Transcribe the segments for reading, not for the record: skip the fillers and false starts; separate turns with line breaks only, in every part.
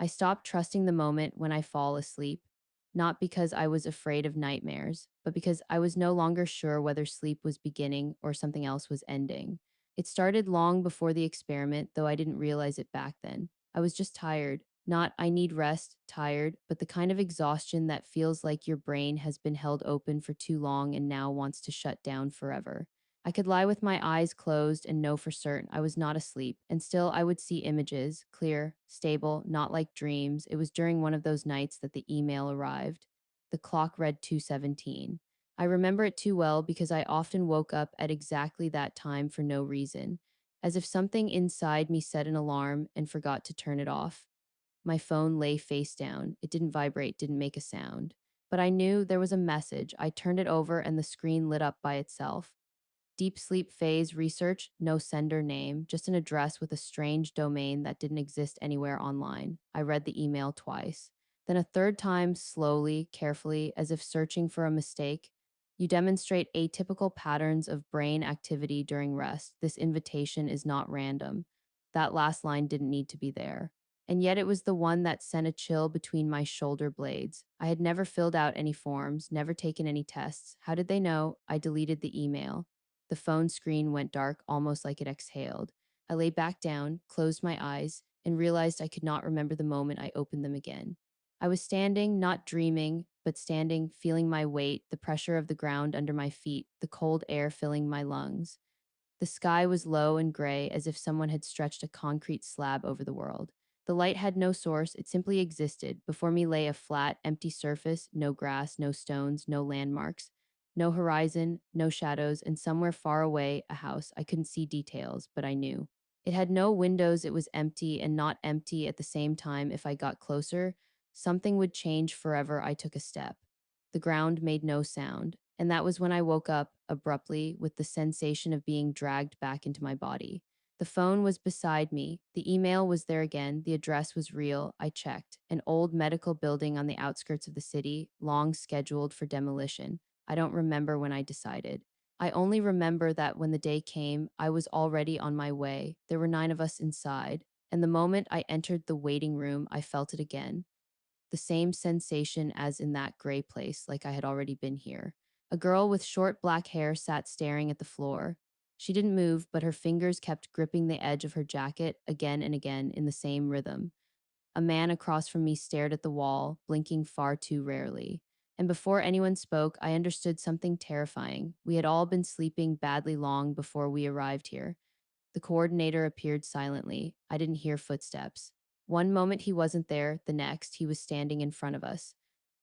I stopped trusting the moment when I fall asleep, not because I was afraid of nightmares, but because I was no longer sure whether sleep was beginning or something else was ending. It started long before the experiment, though I didn't realize it back then. I was just tired. Not I need rest, tired, but the kind of exhaustion that feels like your brain has been held open for too long and now wants to shut down forever. I could lie with my eyes closed and know for certain I was not asleep, and still I would see images, clear, stable, not like dreams. It was during one of those nights that the email arrived. The clock read 2:17. I remember it too well because I often woke up at exactly that time for no reason, as if something inside me set an alarm and forgot to turn it off. My phone lay face down. It didn't vibrate, didn't make a sound. But I knew there was a message. I turned it over and the screen lit up by itself. Deep sleep phase research, no sender name, just an address with a strange domain that didn't exist anywhere online. I read the email twice. Then a third time, slowly, carefully, as if searching for a mistake. You demonstrate atypical patterns of brain activity during rest. This invitation is not random. That last line didn't need to be there. And yet it was the one that sent a chill between my shoulder blades. I had never filled out any forms, never taken any tests. How did they know? I deleted the email. The phone screen went dark, almost like it exhaled. I lay back down, closed my eyes, and realized I could not remember the moment I opened them again. I was standing, not dreaming, but standing, feeling my weight, the pressure of the ground under my feet, the cold air filling my lungs. The sky was low and gray, as if someone had stretched a concrete slab over the world. The light had no source, it simply existed. Before me lay a flat, empty surface, no grass, no stones, no landmarks, no horizon, no shadows, and somewhere far away, a house. I couldn't see details, but I knew. It had no windows, it was empty and not empty at the same time. If I got closer, something would change forever. I took a step. The ground made no sound. And that was when I woke up abruptly with the sensation of being dragged back into my body. The phone was beside me. The email was there again. The address was real. I checked. An old medical building on the outskirts of the city, long scheduled for demolition. I don't remember when I decided. I only remember that when the day came, I was already on my way. There were 9 of us inside. And the moment I entered the waiting room, I felt it again. The same sensation as in that gray place, like I had already been here. A girl with short black hair sat staring at the floor. She didn't move, but her fingers kept gripping the edge of her jacket again and again in the same rhythm. A man across from me stared at the wall, blinking far too rarely. And before anyone spoke, I understood something terrifying. We had all been sleeping badly long before we arrived here. The coordinator appeared silently. I didn't hear footsteps. One moment he wasn't there, the next he was standing in front of us.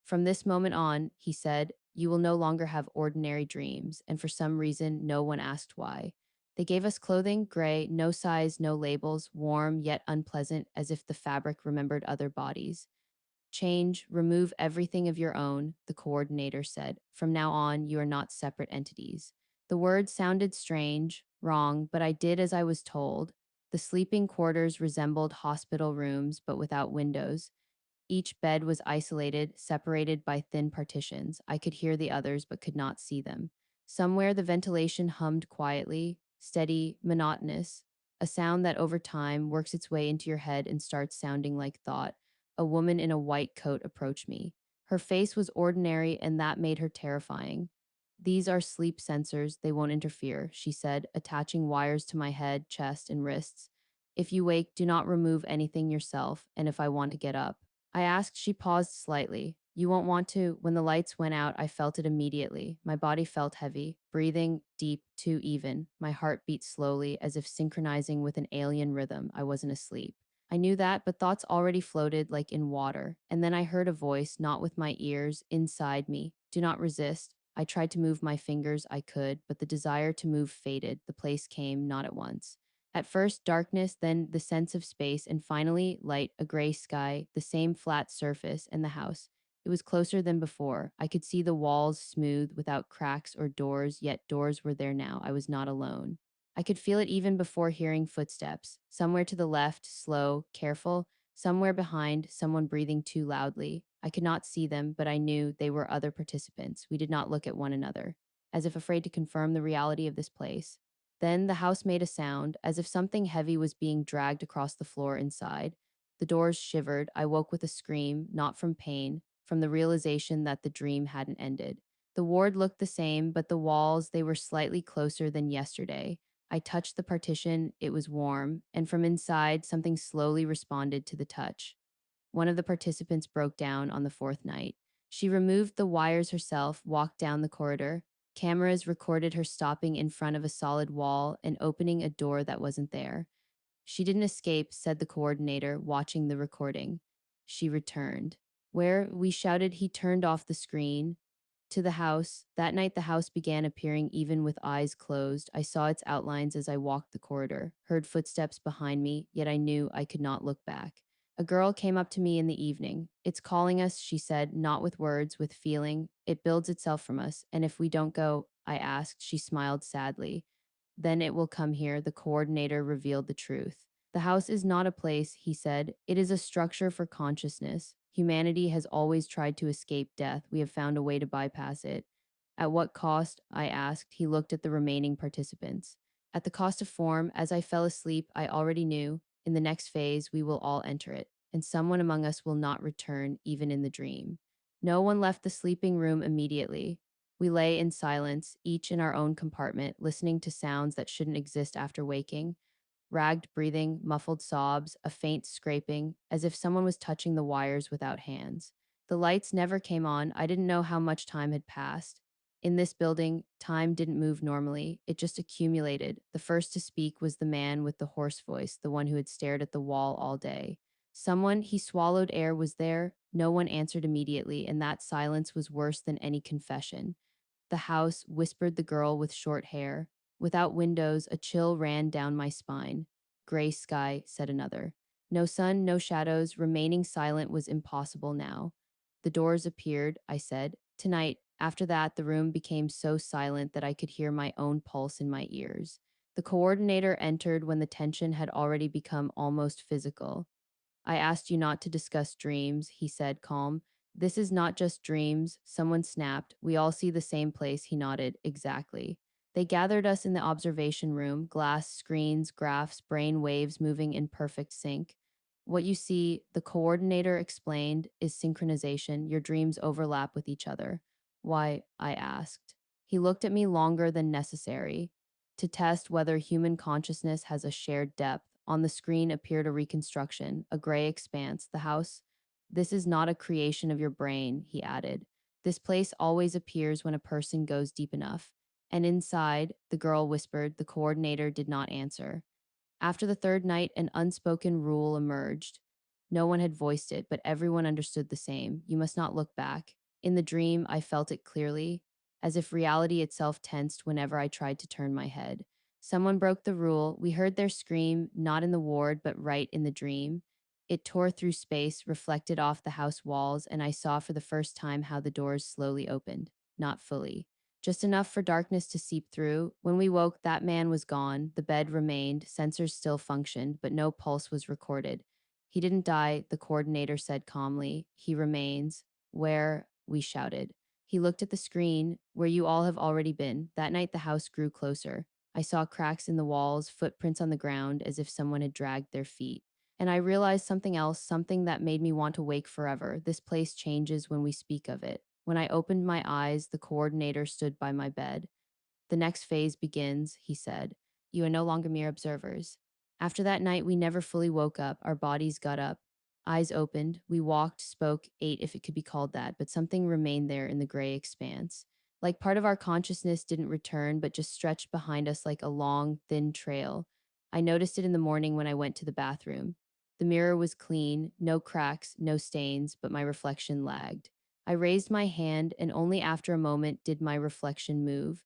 From this moment on, he said, you will no longer have ordinary dreams, and for some reason, no one asked why. They gave us clothing, gray, no size, no labels, warm yet unpleasant, as if the fabric remembered other bodies. Change, remove everything of your own, the coordinator said. From now on, you are not separate entities. The words sounded strange, wrong, but I did as I was told. The sleeping quarters resembled hospital rooms, but without windows. Each bed was isolated, separated by thin partitions. I could hear the others, but could not see them. Somewhere the ventilation hummed quietly, steady, monotonous, a sound that over time works its way into your head and starts sounding like thought. A woman in a white coat approached me. Her face was ordinary, and that made her terrifying. These are sleep sensors, they won't interfere, she said, attaching wires to my head, chest, and wrists. If you wake, do not remove anything yourself, and if I want to get up. I asked, she paused slightly. You won't want to. When the lights went out, I felt it immediately. My body felt heavy, breathing deep, too even. My heart beat slowly, as if synchronizing with an alien rhythm. I wasn't asleep. I knew that, but thoughts already floated like in water. And then I heard a voice, not with my ears, inside me. Do not resist. I tried to move my fingers, I could, but the desire to move faded. The place came, not at once. At first, darkness, then the sense of space, and finally, light, a gray sky, the same flat surface, and the house. It was closer than before. I could see the walls smooth, without cracks or doors, yet doors were there now. I was not alone. I could feel it even before hearing footsteps. Somewhere to the left, slow, careful, somewhere behind, someone breathing too loudly. I could not see them, but I knew they were other participants. We did not look at one another, as if afraid to confirm the reality of this place. Then the house made a sound, as if something heavy was being dragged across the floor inside. The doors shivered. I woke with a scream, not from pain, from the realization that the dream hadn't ended. The ward looked the same, but the walls, they were slightly closer than yesterday. I touched the partition, it was warm, and from inside, something slowly responded to the touch. One of the participants broke down on the fourth night. She removed the wires herself, walked down the corridor. Cameras recorded her stopping in front of a solid wall and opening a door that wasn't there. She didn't escape, said the coordinator, watching the recording. She returned. Where, we shouted, he turned off the screen. To the house. That night, the house began appearing even with eyes closed. I saw its outlines as I walked the corridor, heard footsteps behind me, yet I knew I could not look back. A girl came up to me in the evening. It's calling us, she said, not with words, with feeling. It builds itself from us, and if we don't go, I asked, she smiled sadly. Then it will come here, the coordinator revealed the truth. The house is not a place, he said. It is a structure for consciousness. Humanity has always tried to escape death. We have found a way to bypass it. At what cost? I asked. He looked at the remaining participants. At the cost of form, as I fell asleep, I already knew. In the next phase, we will all enter it, and someone among us will not return, even in the dream. No one left the sleeping room immediately. We lay in silence, each in our own compartment, listening to sounds that shouldn't exist after waking. Ragged breathing, muffled sobs, a faint scraping, as if someone was touching the wires without hands. The lights never came on. I didn't know how much time had passed. In this building, time didn't move normally. It just accumulated. The first to speak was the man with the hoarse voice, the one who had stared at the wall all day. Someone, he swallowed air, was there. No one answered immediately, and that silence was worse than any confession. The house, whispered the girl with short hair. Without windows, a chill ran down my spine. Gray sky, said another. No sun, no shadows, remaining silent was impossible now. The doors appeared, I said. Tonight, after that, the room became so silent that I could hear my own pulse in my ears. The coordinator entered when the tension had already become almost physical. I asked you not to discuss dreams, he said, calm. This is not just dreams, someone snapped. We all see the same place, he nodded. Exactly. They gathered us in the observation room, glass, screens, graphs, brain waves moving in perfect sync. What you see, the coordinator explained, is synchronization. Your dreams overlap with each other. Why? I asked. He looked at me longer than necessary to test whether human consciousness has a shared depth. On the screen appeared a reconstruction, a gray expanse, the house. This is not a creation of your brain, he added. This place always appears when a person goes deep enough. And inside, the girl whispered, the coordinator did not answer. After the third night, an unspoken rule emerged. No one had voiced it, but everyone understood the same. You must not look back. In the dream, I felt it clearly, as if reality itself tensed whenever I tried to turn my head. Someone broke the rule. We heard their scream, not in the ward, but right in the dream. It tore through space, reflected off the house walls, and I saw for the first time how the doors slowly opened. Not fully. Just enough for darkness to seep through. When we woke, that man was gone. The bed remained. Sensors still functioned, but no pulse was recorded. He didn't die, the coordinator said calmly. He remains. Where? We shouted. He looked at the screen, where you all have already been. That night, the house grew closer. I saw cracks in the walls, footprints on the ground, as if someone had dragged their feet. And I realized something else, something that made me want to wake forever. This place changes when we speak of it. When I opened my eyes, the coordinator stood by my bed. The next phase begins, he said. You are no longer mere observers. After that night, we never fully woke up. Our bodies got up. Eyes opened. We walked, spoke, ate, if it could be called that, but something remained there in the gray expanse. Like part of our consciousness didn't return, but just stretched behind us like a long, thin trail. I noticed it in the morning when I went to the bathroom. The mirror was clean, no cracks, no stains, but my reflection lagged. I raised my hand, and only after a moment did my reflection move.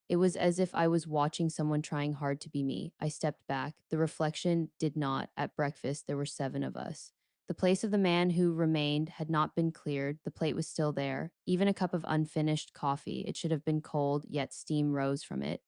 It was as if I was watching someone trying hard to be me. I stepped back. The reflection did not. At breakfast, there were 7 of us. The place of the man who remained had not been cleared. The plate was still there. Even a cup of unfinished coffee. It should have been cold, yet steam rose from it.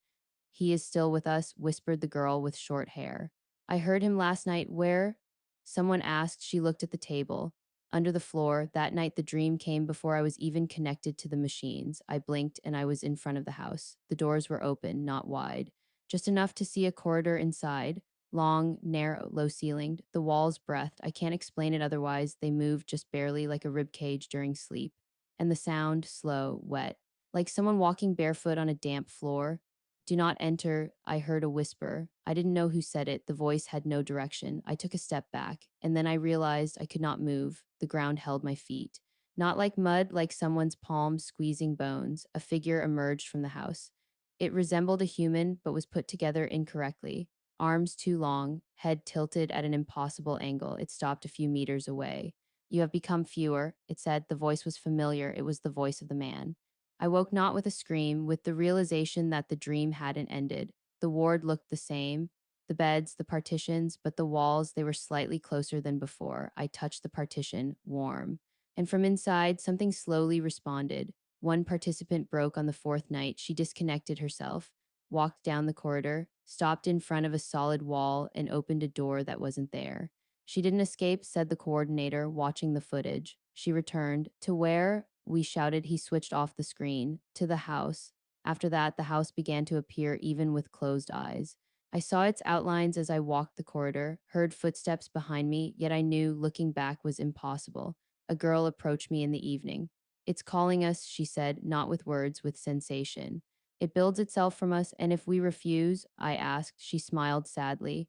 He is still with us, whispered the girl with short hair. I heard him last night. Where? Someone asked. She looked at the table. Under the floor. That night the dream came before I was even connected to the machines. I blinked and I was in front of the house. The doors were open, not wide. Just enough to see a corridor inside. long, narrow, low ceilinged. The walls breathed. I can't explain it otherwise. They moved just barely like a rib cage during sleep. And the sound, slow, wet, like someone walking barefoot on a damp floor. Do not enter, I heard a whisper. I didn't know who said it. The voice had no direction. I took a step back, and then I realized I could not move. The ground held my feet. Not like mud, like someone's palm squeezing bones. A figure emerged from the house. It resembled a human, but was put together incorrectly. Arms too long, head tilted at an impossible angle. It stopped a few meters away. You have become fewer, it said. The voice was familiar. It was the voice of the man. I woke not with a scream, with the realization that the dream hadn't ended. The ward looked the same, the beds, the partitions, but the walls, they were slightly closer than before. I touched the partition, warm. And from inside, something slowly responded. One participant broke on the fourth night. She disconnected herself, walked down the corridor, stopped in front of a solid wall, and opened a door that wasn't there. She didn't escape, said the coordinator, watching the footage. She returned. To where? We shouted. He switched off the screen. To the house. After that, the house began to appear even with closed eyes. I saw its outlines as I walked the corridor, heard footsteps behind me, yet I knew looking back was impossible. A girl approached me in the evening. It's calling us, she said, not with words, with sensation. It builds itself from us, and if we refuse, I asked, she smiled sadly.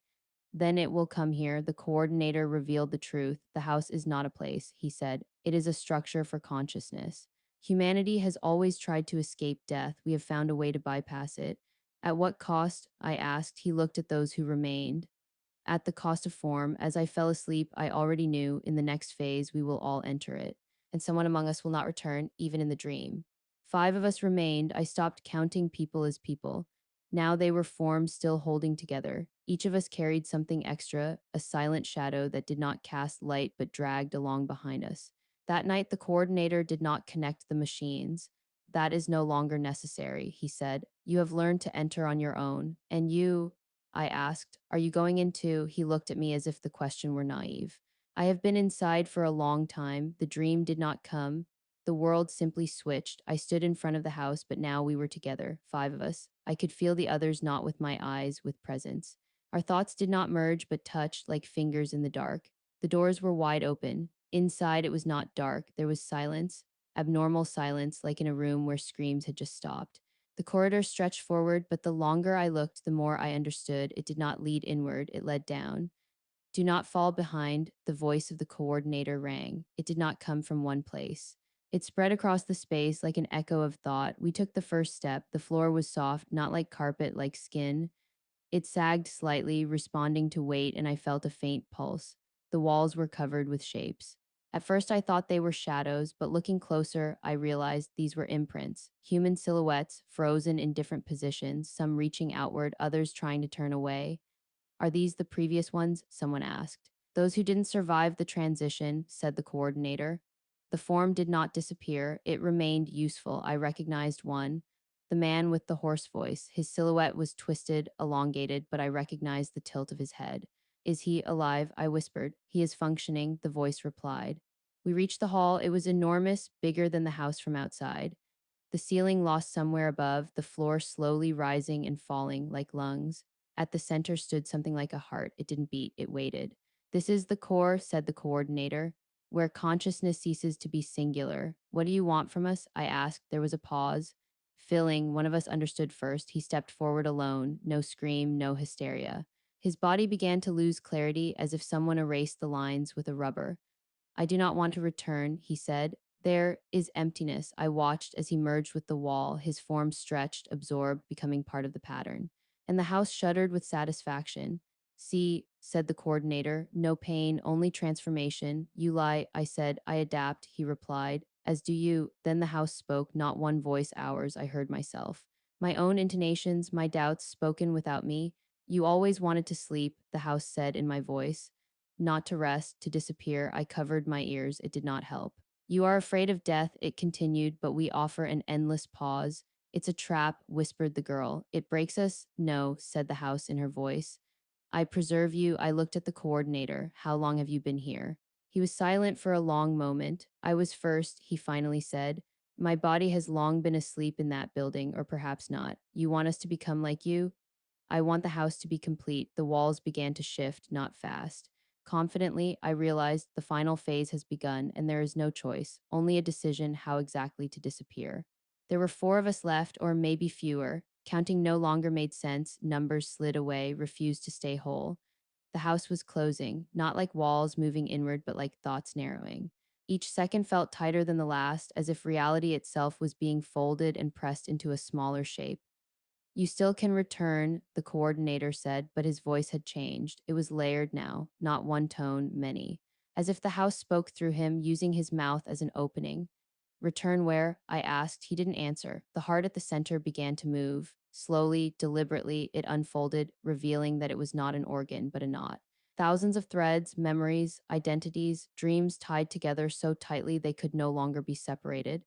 Then it will come here. The coordinator revealed the truth. The house is not a place, he said. It is a structure for consciousness. Humanity has always tried to escape death. We have found a way to bypass it. At what cost? I asked. He looked at those who remained. At the cost of form, as I fell asleep, I already knew in the next phase we will all enter it, and someone among us will not return, even in the dream. 5 of us remained. I stopped counting people as people. Now they were forms still holding together. Each of us carried something extra, a silent shadow that did not cast light but dragged along behind us. That night, the coordinator did not connect the machines. That is no longer necessary, he said. You have learned to enter on your own, and you, I asked, are you going into? He looked at me as if the question were naive. I have been inside for a long time. The dream did not come. The world simply switched. I stood in front of the house, but now we were together, 5 of us. I could feel the others not with my eyes, with presence. Our thoughts did not merge, but touched like fingers in the dark. The doors were wide open. Inside, it was not dark. There was silence, abnormal silence, like in a room where screams had just stopped. The corridor stretched forward, but the longer I looked, the more I understood. It did not lead inward, it led down. Do not fall behind, the voice of the coordinator rang. It did not come from one place. It spread across the space like an echo of thought. We took the first step. The floor was soft, not like carpet, like skin. It sagged slightly, responding to weight, and I felt a faint pulse. The walls were covered with shapes. At first, I thought they were shadows, but looking closer, I realized these were imprints, human silhouettes, frozen in different positions, some reaching outward, others trying to turn away. Are these the previous ones? Someone asked. Those who didn't survive the transition, said the coordinator. The form did not disappear. It remained useful. I recognized one. The man with the hoarse voice. His silhouette was twisted, elongated, but I recognized the tilt of his head. Is he alive? I whispered. He is functioning, the voice replied. We reached the hall. It was enormous, bigger than the house from outside. The ceiling lost somewhere above, the floor slowly rising and falling like lungs. At the center stood something like a heart. It didn't beat, it waited. This is the core, said the coordinator, where consciousness ceases to be singular. What do you want from us? I asked. There was a pause. Filling, one of us understood first. He stepped forward alone. No scream, no hysteria. His body began to lose clarity as if someone erased the lines with a rubber. I do not want to return, he said. There is emptiness. I watched as he merged with the wall, his form stretched, absorbed, becoming part of the pattern. And the house shuddered with satisfaction. See, said the coordinator, no pain, only transformation. You lie, I said. I adapt, he replied. As do you. Then the house spoke, not one voice, ours. I heard myself. My own intonations, my doubts, spoken without me. You always wanted to sleep, the house said in my voice. Not to rest, to disappear. I covered my ears. It did not help. You are afraid of death, it continued, but we offer an endless pause. It's a trap, whispered the girl. It breaks us? No, said the house in her voice. I preserve you. I looked at the coordinator. How long have you been here? He was silent for a long moment. I was first, he finally said. My body has long been asleep in that building, or perhaps not. You want us to become like you? I want the house to be complete. The walls began to shift, not fast. Confidently, I realized the final phase has begun, and there is no choice, only a decision how exactly to disappear. There were four of us left, or maybe fewer. Counting no longer made sense, numbers slid away, refused to stay whole. The house was closing, not like walls moving inward, but like thoughts narrowing. Each second felt tighter than the last, as if reality itself was being folded and pressed into a smaller shape. You still can return, the coordinator said, but his voice had changed. It was layered now, not one tone, many. As if the house spoke through him, using his mouth as an opening. Return where? I asked. He didn't answer. The heart at the center began to move. Slowly, deliberately, it unfolded, revealing that it was not an organ, but a knot. Thousands of threads, memories, identities, dreams tied together so tightly they could no longer be separated.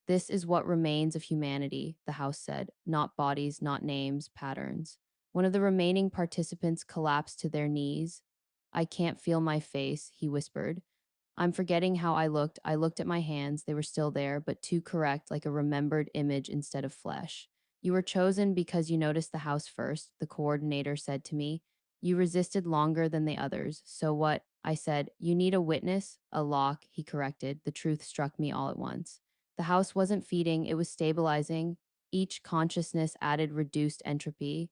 This is what remains of humanity, the House said, not bodies, not names, patterns. One of the remaining participants collapsed to their knees. I can't feel my face, he whispered. I'm forgetting how I looked. I looked at my hands. They were still there, but too correct, like a remembered image instead of flesh. You were chosen because you noticed the house first, the coordinator said to me. You resisted longer than the others. So what? I said. You need a witness? A lock, he corrected. The truth struck me all at once. The house wasn't feeding, it was stabilizing. Each consciousness added reduced entropy.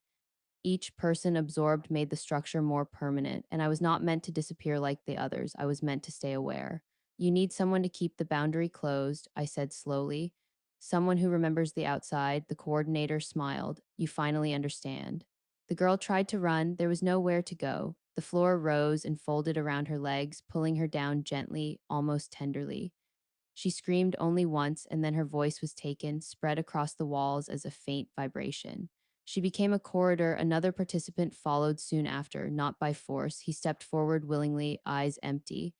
Each person absorbed made the structure more permanent, and I was not meant to disappear like the others. I was meant to stay aware. You need someone to keep the boundary closed, I said slowly. Someone who remembers the outside, the coordinator smiled. You finally understand. The girl tried to run. There was nowhere to go. The floor rose and folded around her legs, pulling her down gently, almost tenderly. She screamed only once, and then her voice was taken, spread across the walls as a faint vibration. She became a corridor. Another participant followed soon after, not by force. He stepped forward willingly, eyes empty.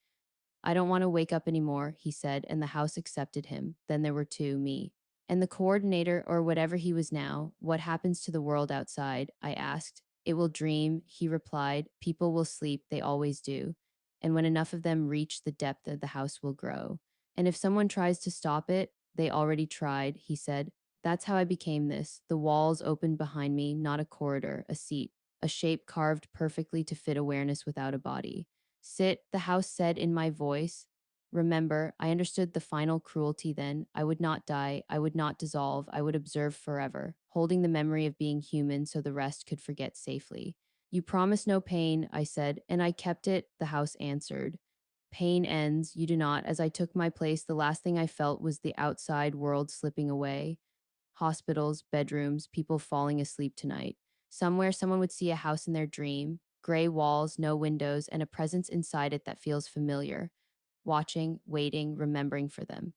I don't want to wake up anymore, he said, and the house accepted him. Then there were two, me. And the coordinator, or whatever he was now, what happens to the world outside? I asked. It will dream, he replied. People will sleep, they always do. And when enough of them reach the depth of the house will grow. And if someone tries to stop it, they already tried, he said. That's how I became this. The walls opened behind me, not a corridor, a seat, a shape carved perfectly to fit awareness without a body. Sit, the house said in my voice. Remember, I understood the final cruelty then. I would not die, I would not dissolve, I would observe forever, holding the memory of being human so the rest could forget safely. You promised no pain, I said, and I kept it, the house answered. Pain ends, you do not. As I took my place, the last thing I felt was the outside world slipping away. Hospitals, bedrooms, people falling asleep tonight. Somewhere, someone would see a house in their dream, gray walls, no windows, and a presence inside it that feels familiar, watching, waiting, remembering for them.